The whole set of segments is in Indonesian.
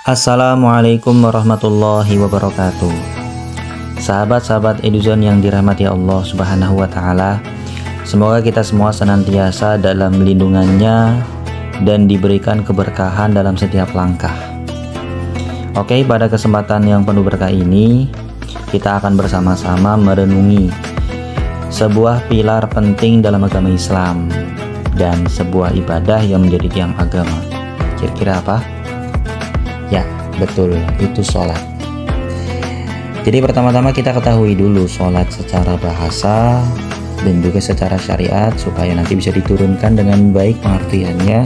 Assalamualaikum warahmatullahi wabarakatuh. Sahabat-sahabat Eduzon yang dirahmati Allah Subhanahu wa Ta'ala, semoga kita semua senantiasa dalam lindungannya dan diberikan keberkahan dalam setiap langkah. Oke, pada kesempatan yang penuh berkah ini, kita akan bersama-sama merenungi sebuah pilar penting dalam agama Islam dan sebuah ibadah yang menjadi tiang agama. Kira-kira apa? Ya, betul, itu sholat. Jadi pertama-tama kita ketahui dulu sholat secara bahasa dan juga secara syariat, supaya nanti bisa diturunkan dengan baik pengertiannya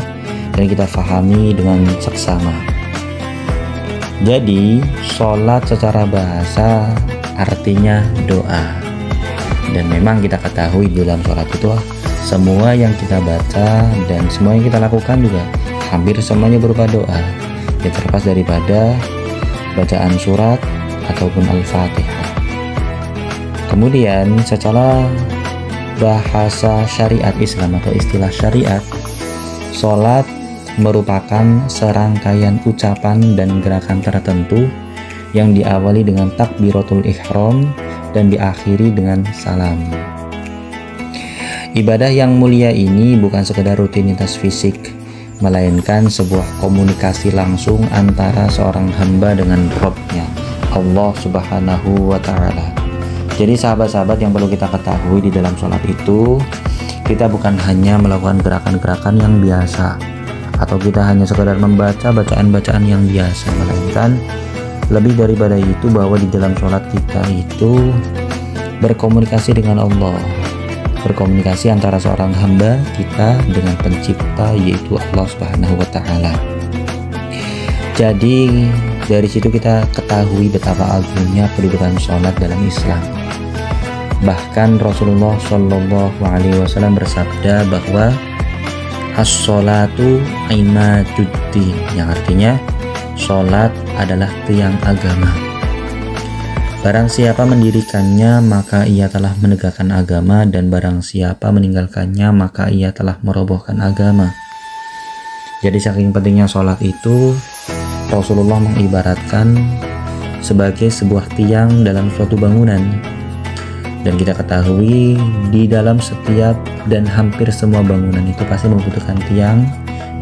dan kita fahami dengan seksama. Jadi sholat secara bahasa artinya doa, dan memang kita ketahui di dalam sholat itu semua yang kita baca dan semua yang kita lakukan juga hampir semuanya berupa doa, ya, terlepas daripada bacaan surat ataupun Al-Fatihah. Kemudian secara bahasa syariat Islam atau istilah syariat, sholat merupakan serangkaian ucapan dan gerakan tertentu yang diawali dengan takbiratul ihram dan diakhiri dengan salam. Ibadah yang mulia ini bukan sekedar rutinitas fisik, melainkan sebuah komunikasi langsung antara seorang hamba dengan Rabb-nya, Allah Subhanahu wa Ta'ala. Jadi sahabat-sahabat yang perlu kita ketahui di dalam sholat itu, kita bukan hanya melakukan gerakan-gerakan yang biasa, atau kita hanya sekedar membaca bacaan-bacaan yang biasa, melainkan lebih daripada itu, bahwa di dalam sholat kita itu berkomunikasi dengan Allah, berkomunikasi antara seorang hamba kita dengan pencipta, yaitu Allah Subhanahu wa Ta'ala. Jadi dari situ kita ketahui betapa agungnya kedudukan sholat dalam Islam. Bahkan Rasulullah Shallallahu Alaihi Wasallam bersabda bahwa as-sholatu imaduddin, yang artinya sholat adalah tiang agama. Barang siapa mendirikannya, maka ia telah menegakkan agama, dan barang siapa meninggalkannya, maka ia telah merobohkan agama. Jadi saking pentingnya sholat itu, Rasulullah mengibaratkan sebagai sebuah tiang dalam suatu bangunan. Dan kita ketahui di dalam setiap dan hampir semua bangunan itu pasti membutuhkan tiang,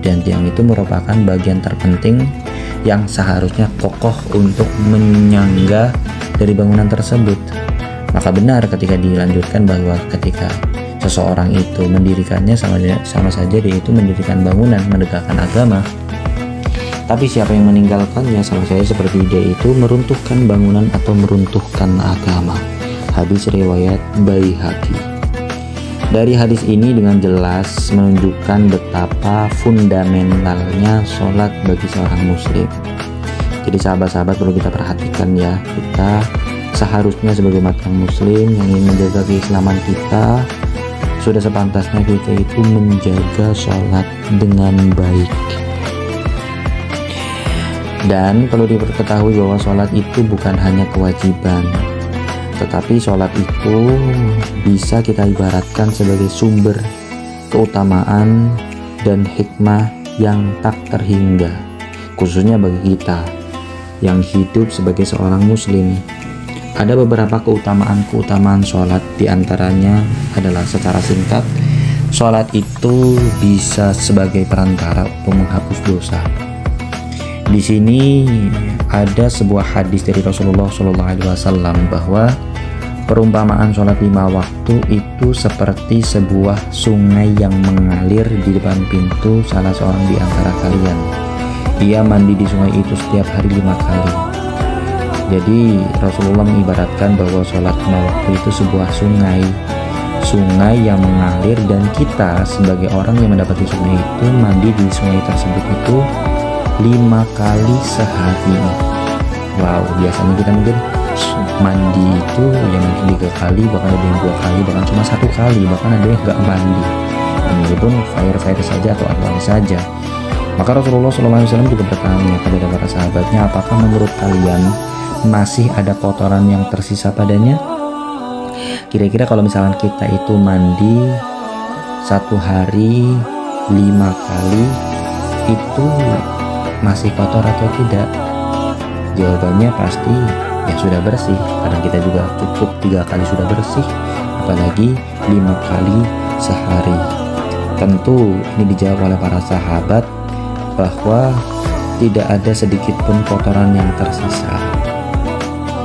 dan tiang itu merupakan bagian terpenting yang seharusnya kokoh untuk menyangga dari bangunan tersebut. Maka benar ketika dilanjutkan bahwa ketika seseorang itu mendirikannya, sama saja dia itu mendirikan bangunan, menegakkan agama. Tapi siapa yang meninggalkannya, sama saja seperti dia itu meruntuhkan bangunan atau meruntuhkan agama. Hadis riwayat Baihaqi. Dari hadis ini dengan jelas menunjukkan betapa fundamentalnya sholat bagi seorang muslim. Jadi sahabat-sahabat perlu kita perhatikan ya, kita seharusnya sebagai umat muslim yang ingin menjaga keislaman kita, sudah sepantasnya kita itu menjaga sholat dengan baik. Dan perlu diketahui bahwa sholat itu bukan hanya kewajiban, tetapi sholat itu bisa kita ibaratkan sebagai sumber keutamaan dan hikmah yang tak terhingga, khususnya bagi kita yang hidup sebagai seorang muslim. Ada beberapa keutamaan sholat, diantaranya adalah secara singkat, sholat itu bisa sebagai perantara untuk menghapus dosa. Di sini ada sebuah hadis dari Rasulullah SAW bahwa perumpamaan sholat 5 waktu itu seperti sebuah sungai yang mengalir di depan pintu salah seorang di antara kalian. Ia mandi di sungai itu setiap hari 5 kali. Jadi Rasulullah mengibaratkan bahwa sholat 5 waktu itu sebuah sungai yang mengalir, dan kita sebagai orang yang mendapati sungai itu mandi di sungai tersebut itu 5 kali sehari. Wow, biasanya kita mungkin mandi itu yang mungkin 3 kali, bahkan ada yang 2 kali, bahkan cuma 1 kali, bahkan ada yang nggak mandi, dan itu pun fire saja atau apa saja. Maka Rasulullah SAW juga bertanya kepada para sahabatnya, apakah menurut kalian masih ada kotoran yang tersisa padanya? Kira-kira kalau misalkan kita itu mandi 1 hari 5 kali, itu masih kotor atau tidak? Jawabannya pasti ya sudah bersih, karena kita juga cukup 3 kali sudah bersih, apalagi 5 kali sehari. Tentu ini dijawab oleh para sahabat bahwa tidak ada sedikit pun kotoran yang tersisa.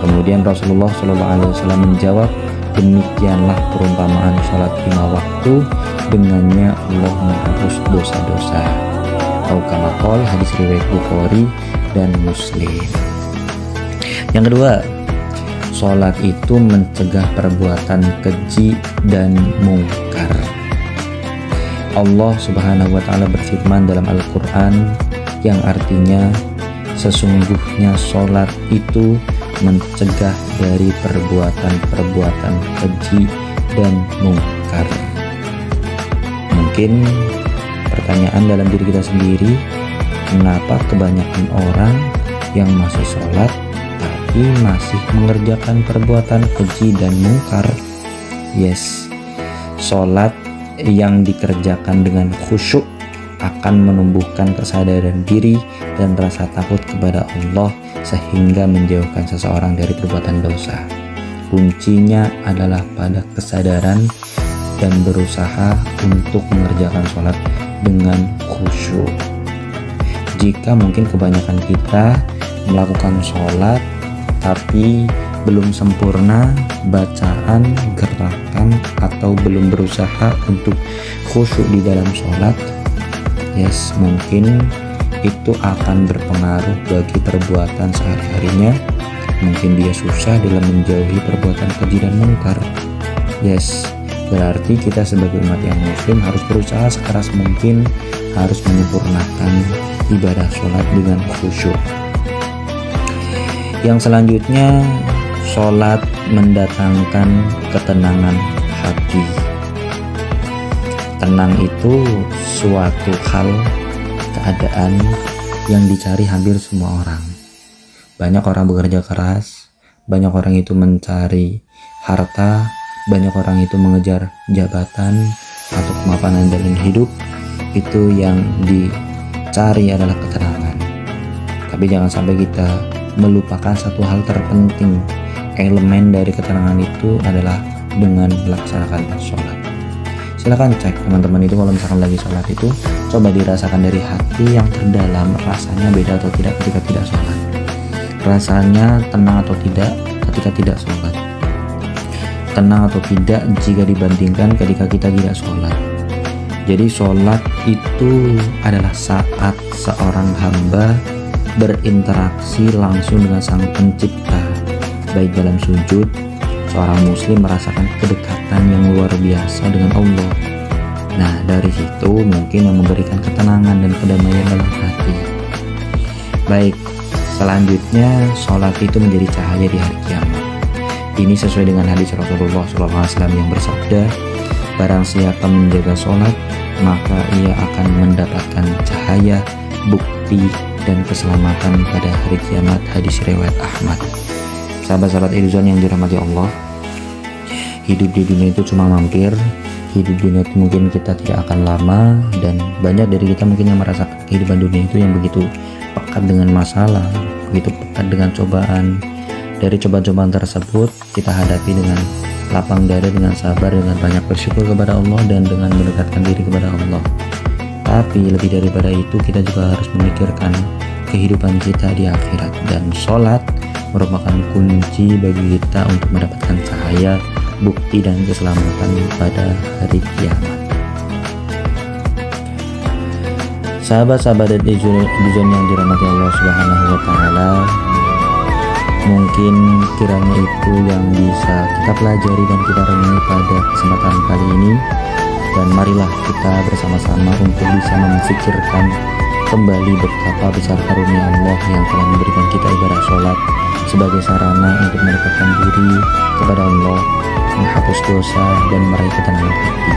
Kemudian Rasulullah SAW menjawab, demikianlah perumpamaan sholat 5 waktu, dengannya Allah menghapus dosa-dosa. Atau kama qala, hadis riwayat Bukhari dan Muslim. Yang kedua, sholat itu mencegah perbuatan keji dan mungkar. Allah Subhanahu wa Ta'ala berfirman dalam Al-Quran yang artinya sesungguhnya sholat itu mencegah dari perbuatan-perbuatan keji dan mungkar. Mungkin pertanyaan dalam diri kita sendiri, kenapa kebanyakan orang yang masih sholat tapi masih mengerjakan perbuatan keji dan mungkar? Yes, sholat yang dikerjakan dengan khusyuk akan menumbuhkan kesadaran diri dan rasa takut kepada Allah sehingga menjauhkan seseorang dari perbuatan dosa. Kuncinya adalah pada kesadaran dan berusaha untuk mengerjakan sholat dengan khusyuk. Jika mungkin kebanyakan kita melakukan sholat tapi belum sempurna bacaan, gerakan, atau belum berusaha untuk khusyuk di dalam sholat, yes, mungkin itu akan berpengaruh bagi perbuatan sehari-harinya. Mungkin dia susah dalam menjauhi perbuatan keji dan mungkar. Yes, berarti kita sebagai umat yang muslim harus berusaha sekeras mungkin, harus menyempurnakan ibadah sholat dengan khusyuk. Yang selanjutnya, sholat mendatangkan ketenangan hati. Tenang itu suatu hal, keadaan yang dicari hampir semua orang. Banyak orang bekerja keras, banyak orang itu mencari harta, banyak orang itu mengejar jabatan atau kemapanan dalam hidup. Itu yang dicari adalah ketenangan. Tapi jangan sampai kita melupakan satu hal terpenting. Elemen dari ketenangan itu adalah dengan melaksanakan sholat. Silahkan cek teman-teman itu kalau misalkan lagi sholat itu, coba dirasakan dari hati yang terdalam, rasanya beda atau tidak ketika tidak sholat. Rasanya tenang atau tidak ketika tidak sholat. Tenang atau tidak jika dibandingkan ketika kita tidak sholat. Jadi sholat itu adalah saat seorang hamba berinteraksi langsung dengan Sang Pencipta. Baik dalam sujud, seorang muslim merasakan kedekatan yang luar biasa dengan Allah. Nah, dari situ mungkin yang memberikan ketenangan dan kedamaian dalam hati. Baik, selanjutnya sholat itu menjadi cahaya di hari kiamat. Ini sesuai dengan hadis Rasulullah SAW yang bersabda, barang siapa menjaga sholat, maka ia akan mendapatkan cahaya, bukti, dan keselamatan pada hari kiamat. Hadis riwayat Ahmad. Sahabat-sahabat Ilzon yang dirahmati Allah, hidup di dunia itu cuma mampir. Hidup di dunia itu mungkin kita tidak akan lama, dan banyak dari kita mungkin yang merasakan kehidupan dunia itu yang begitu pekat dengan masalah, begitu pekat dengan cobaan. Dari cobaan-cobaan tersebut kita hadapi dengan lapang dada, dengan sabar, dengan banyak bersyukur kepada Allah, dan dengan mendekatkan diri kepada Allah. Tapi lebih daripada itu, kita juga harus memikirkan kehidupan kita di akhirat, dan sholat merupakan kunci bagi kita untuk mendapatkan cahaya, bukti, dan keselamatan pada hari kiamat. Sahabat-sahabat Ilzon yang dirahmati Allah Subhanahu wa Ta'ala, mungkin kiranya itu yang bisa kita pelajari dan kita renungi pada kesempatan kali ini. Dan marilah kita bersama-sama untuk bisa memfikirkan kembali betapa besar karunia Allah yang telah memberikan kita ibadah sholat sebagai sarana untuk mendekatkan diri kepada Allah, menghapus dosa, dan meraih ketenangan hati.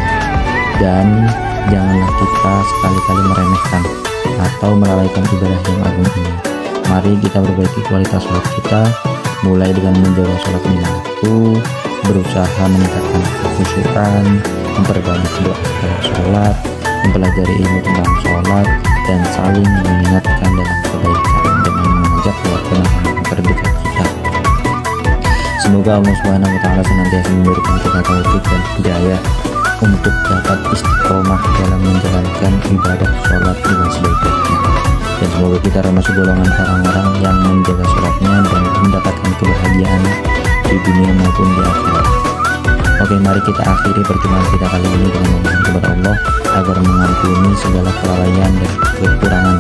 Dan janganlah kita sekali-kali meremehkan atau melalaikan ibadah yang agung ini. Mari kita perbaiki kualitas sholat kita, mulai dengan menjaga sholat 5 waktu, berusaha meningkatkan kekhusyukan, memperbanyak doa setelah sholat, mempelajari ilmu tentang sholat, dan saling mengingatkan dalam kebaikan dengan mengajak keluarga terdekat kita. Semoga Allah Subhanahu wa taala senantiasa memberikan kita taufik dan hidayah untuk dapat istiqomah dalam menjalankan ibadah sholat dengan sebaik-baiknya, dan semoga kita termasuk golongan orang-orang yang menjaga sholatnya dan mendapatkan kebahagiaan di dunia maupun di akhirat. Oke, mari kita akhiri perjumpaan kita kali ini dengan memohon kepada Allah agar mengampuni segala kelalaian dan kekurangan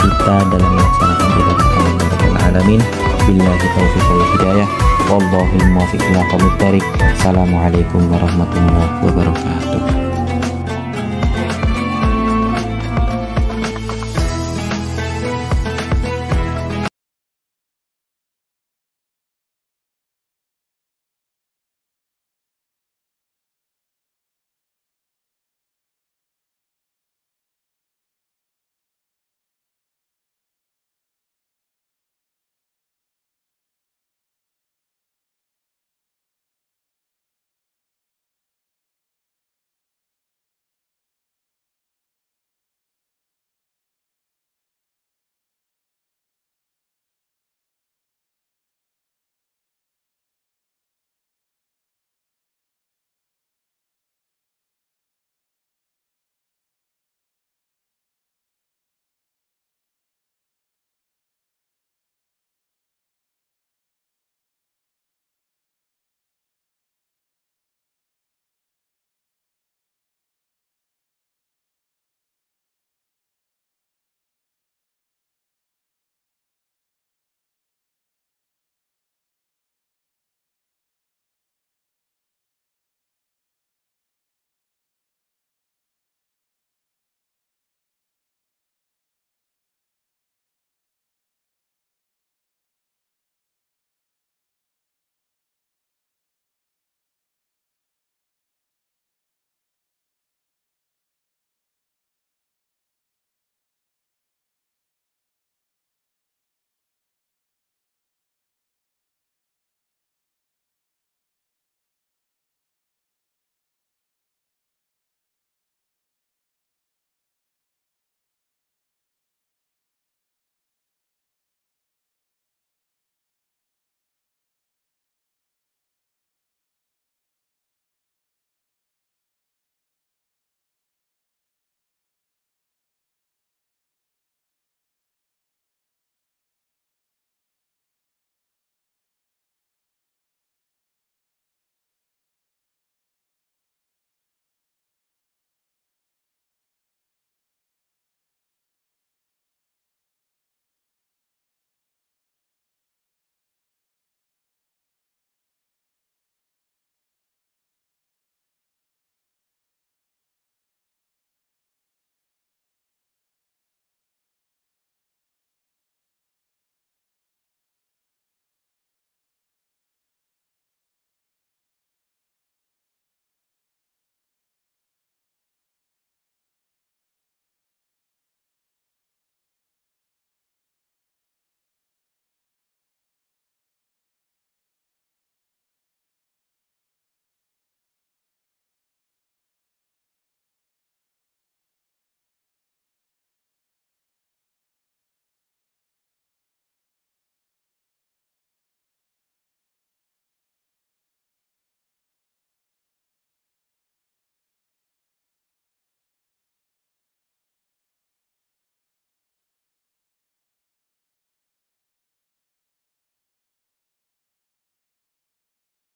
kita dalam melaksanakan ibadah alamin. Billahi taufiq wal hidayah. Wallahul muwaffiq ila aqwamit thoriq. Assalamualaikum warahmatullahi wabarakatuh.